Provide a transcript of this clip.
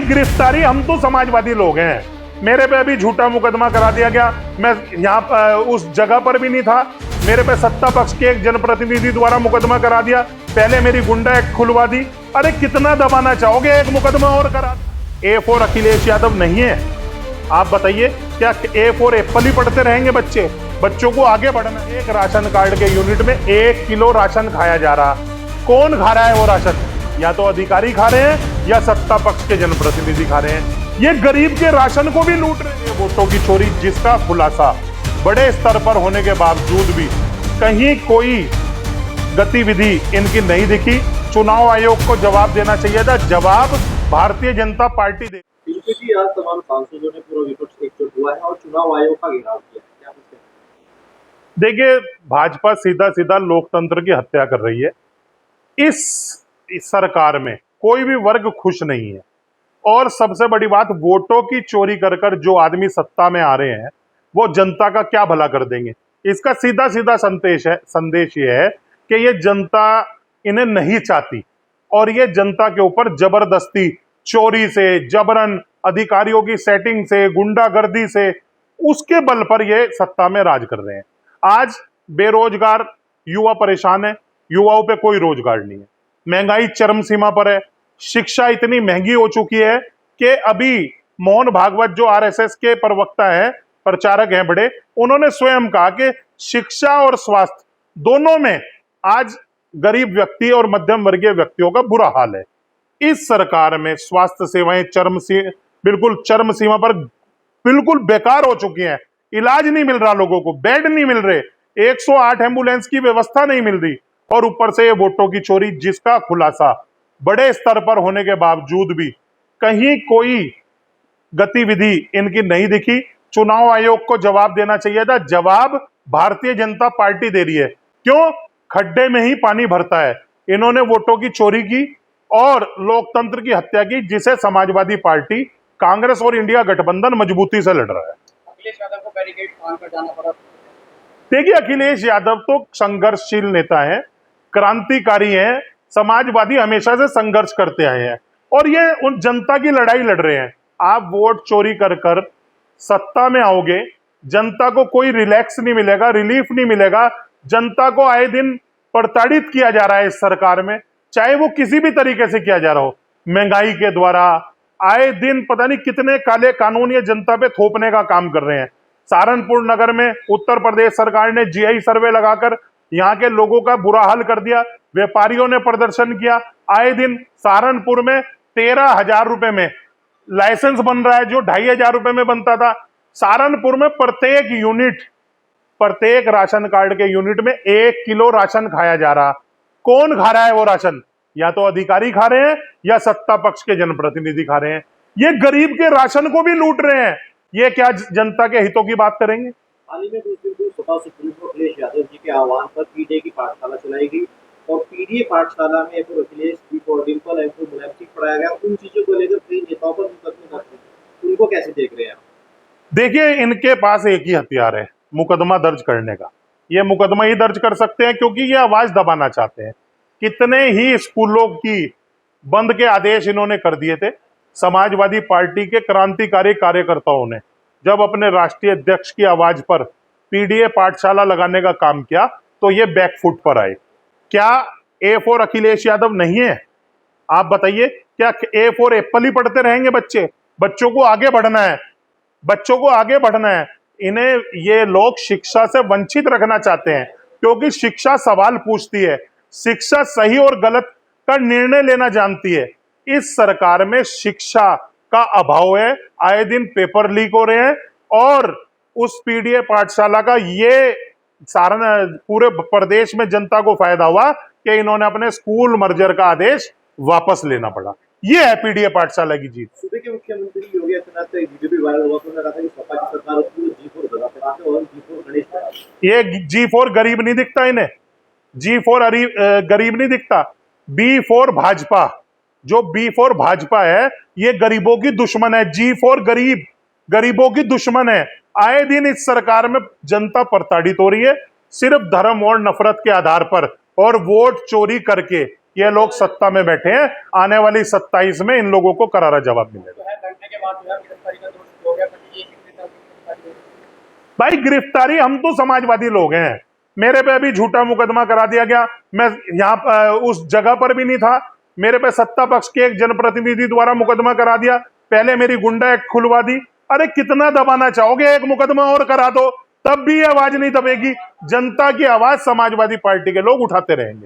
गिरफ्तारी, हम तो समाजवादी लोग हैं, मेरे पे अभी झूठा मुकदमा करा दिया गया, मैं यहाँ उस जगह पर भी नहीं था, मेरे पे सत्ता पक्ष के एक जनप्रतिनिधि द्वारा मुकदमा करा दिया, पहले मेरी गुंडा एक्ट खुलवा दी। अरे कितना दबाना चाहोगे, एक मुकदमा और करा। A4 अखिलेश यादव नहीं है। आप बताइए, क्या A4 एप्पल ही पढ़ते रहेंगे बच्चे? बच्चों को आगे बढ़ना। एक राशन कार्ड के यूनिट में 1 किलो राशन खाया जा रहा, कौन खा रहा है वो राशन? या तो अधिकारी खा रहे हैं या सत्ता पक्ष के जनप्रतिनिधि खा रहे हैं। ये गरीब के राशन को भी लूट रहे हैं। वोटों की चोरी जिसका खुलासा बड़े स्तर पर होने के बावजूद भी कहीं कोई गतिविधि इनकी नहीं दिखी। चुनाव आयोग को जवाब देना चाहिए था, जवाब भारतीय जनता पार्टी दे। आज तमाम सांसदों ने पूरा विपक्ष एकजुट हुआ है और चुनाव आयोग का घेराव किया है, क्या पूछते हैं? देखिए, भाजपा सीधा सीधा लोकतंत्र की हत्या कर रही है। इस सरकार में कोई भी वर्ग खुश नहीं है, और सबसे बड़ी बात, वोटों की चोरी कर कर जो आदमी सत्ता में आ रहे हैं वो जनता का क्या भला कर देंगे। इसका सीधा सीधा संदेश ये है कि ये जनता इन्हें नहीं चाहती, और ये जनता के ऊपर जबरदस्ती, चोरी से, जबरन, अधिकारियों की सेटिंग से, गुंडागर्दी से, उसके बल पर ये सत्ता में राज कर रहे हैं। आज बेरोजगार युवा परेशान है, युवाओं पे कोई रोजगार नहीं है, महंगाई चरम सीमा पर है, शिक्षा इतनी महंगी हो चुकी है कि अभी मोहन भागवत जो आरएसएस के प्रवक्ता है, प्रचारक हैं बड़े, उन्होंने स्वयं कहा कि शिक्षा और स्वास्थ्य दोनों में आज गरीब व्यक्ति और मध्यम वर्गीय व्यक्तियों का बुरा हाल है। इस सरकार में स्वास्थ्य सेवाएं बिल्कुल चरम सीमा पर बिल्कुल बेकार हो चुकी हैं। इलाज नहीं मिल रहा लोगों को, बेड नहीं मिल रहे, 108 एम्बुलेंस की व्यवस्था नहीं मिल रही, और ऊपर से ये वोटों की चोरी जिसका खुलासा बड़े स्तर पर होने के बावजूद भी कहीं कोई गतिविधि इनकी नहीं दिखी। चुनाव आयोग को जवाब देना चाहिए था, जवाब भारतीय जनता पार्टी दे रही है। क्यों? खड्डे में ही पानी भरता है। इन्होंने वोटों की चोरी की और लोकतंत्र की हत्या की, जिसे समाजवादी पार्टी, कांग्रेस और इंडिया गठबंधन मजबूती से लड़ रहा है। अखिलेश यादव को बैरिकेड फाड़ कर जाना पड़ा। देखिए, अखिलेश यादव तो संघर्षशील नेता है, क्रांतिकारी है, समाजवादी हमेशा से संघर्ष करते आए हैं, और ये उन जनता की लड़ाई लड़ रहे हैं। आप वोट चोरी कर कर सत्ता में आओगे, जनता को कोई रिलैक्स नहीं मिलेगा, रिलीफ नहीं मिलेगा। जनता को आए दिन प्रताड़ित किया जा रहा है इस सरकार में, चाहे वो किसी भी तरीके से किया जा रहा हो, महंगाई के द्वारा। आए दिन पता नहीं कितने काले कानून ये जनता पे थोपने का काम कर रहे हैं। सहारनपुर नगर में उत्तर प्रदेश सरकार ने जीआई सर्वे लगाकर यहाँ के लोगों का बुरा हाल कर दिया, व्यापारियों ने प्रदर्शन किया। आए दिन सहारनपुर में 13,000 रुपए में लाइसेंस बन रहा है, जो 2,500 रुपए में बनता था। सहारनपुर में प्रत्येक राशन कार्ड के यूनिट में 1 किलो राशन खाया जा रहा, कौन खा रहा है वो राशन? या तो अधिकारी खा रहे हैं या सत्ता पक्ष के जनप्रतिनिधि खा रहे हैं। ये गरीब के राशन को भी लूट रहे हैं। ये क्या जनता के हितों की बात करेंगे? हाल ही में कुछ दिन पूर्व सपा सुप्रीमो अखिलेश यादव जी के आह्वान पर पीडीए की पाठशाला चलाई गई, और पीडीए पाठशाला में अखिलेश जी को डिम्पल एंड मुलायम सिंह पढ़ाया गया। उन चीजों को लेकर कई नेताओं पर मुकदमे दर्ज हुए, उनको कैसे देख रहे हैं आप? देखिए, इनके पास एक ही हथियार है, मुकदमा दर्ज करने का। ये मुकदमा ही दर्ज कर सकते हैं क्योंकि ये आवाज दबाना चाहते हैं। कितने ही स्कूलों की बंद के आदेश इन्होंने कर दिए थे। समाजवादी पार्टी के क्रांतिकारी कार्यकर्ताओं ने जब अपने राष्ट्रीय अध्यक्ष की आवाज पर पीडीए पाठशाला लगाने का काम किया तो ये बैकफुट पर आए। क्या A4 अखिलेश यादव नहीं है? आप बताइए, क्या A4 एप्पल ही पढ़ते रहेंगे बच्चे? बच्चों को आगे बढ़ना है, बच्चों को आगे बढ़ना है। इन्हें ये लोग शिक्षा से वंचित रखना चाहते हैं, क्योंकि शिक्षा सवाल पूछती है, शिक्षा सही और गलत का निर्णय लेना जानती है। इस सरकार में शिक्षा का अभाव है, आए दिन पेपर लीक हो रहे हैं, और उस पीडीए पाठशाला का ये सारा पूरे प्रदेश में जनता को फायदा हुआ कि इन्होंने अपने स्कूल मर्जर का आदेश वापस लेना पड़ा। ये है पीडीए पाठशाला की जीत। सूबे के मुख्यमंत्री योगी आदित्यनाथ का एक वीडियो भी वायरल हुआ, तो उन्होंने कहा था कि सपा की सरकार पूरे G4 दबा के रखते और G4 गणेश का। ये G4 गरीब नहीं दिखता इन्हें, G4 गरीब नहीं दिखता। B4 भाजपा, जो B4 भाजपा है, ये गरीबों की दुश्मन है। G4 गरीबों की दुश्मन है। आए दिन इस सरकार में जनता प्रताड़ित हो रही है, सिर्फ धर्म और नफरत के आधार पर, और वोट चोरी करके ये लोग सत्ता में बैठे हैं। आने वाली 27 में इन लोगों को करारा जवाब मिलेगा। भाई गिरफ्तारी, हम तो समाजवादी लोग हैं, मेरे पे अभी झूठा मुकदमा करा दिया गया, मैं यहाँ उस जगह पर भी नहीं था, मेरे पे सत्ता पक्ष के एक जनप्रतिनिधि द्वारा मुकदमा करा दिया, पहले मेरी गुंडा एक्ट खुलवा दी। अरे कितना दबाना चाहोगे, एक मुकदमा और करा दो, तब भी आवाज नहीं दबेगी। जनता की आवाज समाजवादी पार्टी के लोग उठाते रहेंगे।